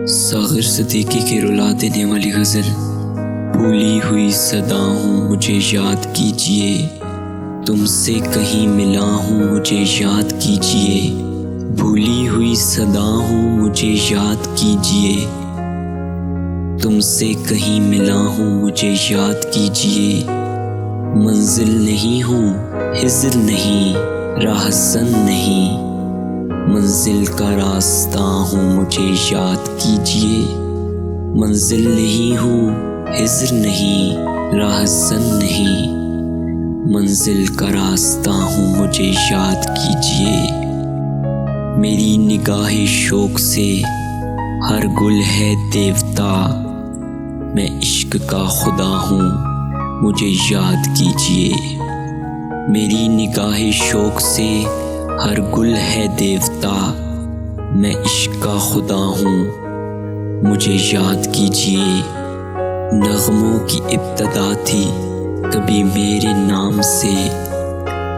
साग़िर सिद्दीकी की रुला देने वाली गज़ल। भूली हुई सदा हूँ मुझे याद कीजिए, तुमसे कहीं मिला हूँ मुझे याद कीजिए। भूली हुई सदा हूँ मुझे याद कीजिए, तुमसे कहीं मिला हूँ मुझे याद कीजिए। मंजिल नहीं हूँ हिज़्र नहीं राहज़न नहीं, मंजिल का रास्ता हूँ मुझे याद कीजिए। मंजिल नहीं हूँ हिज़्र नहीं राहज़न नहीं, मंजिल का रास्ता हूँ मुझे याद कीजिए। मेरी निगाहे शौक से हर गुल है देवता, मैं इश्क का खुदा हूँ मुझे याद कीजिए। मेरी निगाहे शौक से हर गुल है देवता, मैं इश्क का खुदा हूँ मुझे याद कीजिए। नग़मों की इब्तिदा थी कभी मेरे नाम से,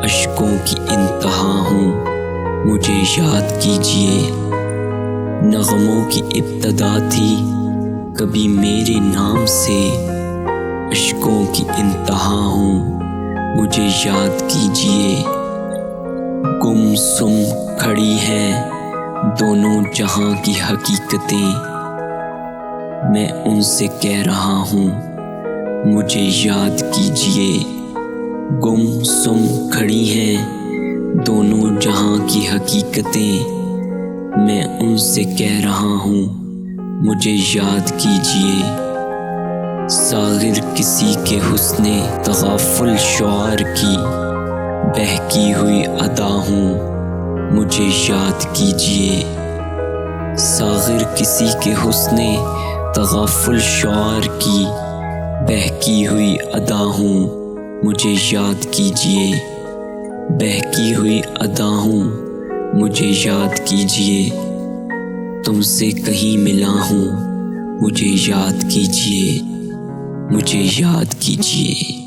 अश्कों की इंतहा हूँ मुझे याद कीजिए। नग़मों की इब्तिदा थी कभी मेरे नाम से, अश्कों की इंतहा हूँ मुझे याद कीजिए। गुमसुम खड़ी हैं दोनों जहां की हकीकतें, मैं उनसे कह रहा हूँ मुझे याद कीजिए। गुमसुम खड़ी हैं दोनों जहां की हकीकतें, मैं उनसे कह रहा हूँ मुझे याद कीजिए। साग़िर किसी के हुस्ने तग़ाफ़ुल शुआर की बहकी हुई अदा हूँ मुझे याद कीजिए। साग़िर किसी के हुस्ने तग़ाफ़ुल शुआर की बहकी हुई अदा हूँ मुझे याद कीजिए। बहकी हुई अदा हूँ मुझे याद कीजिए। तुमसे कहीं मिला हूँ मुझे याद कीजिए, मुझे याद कीजिए।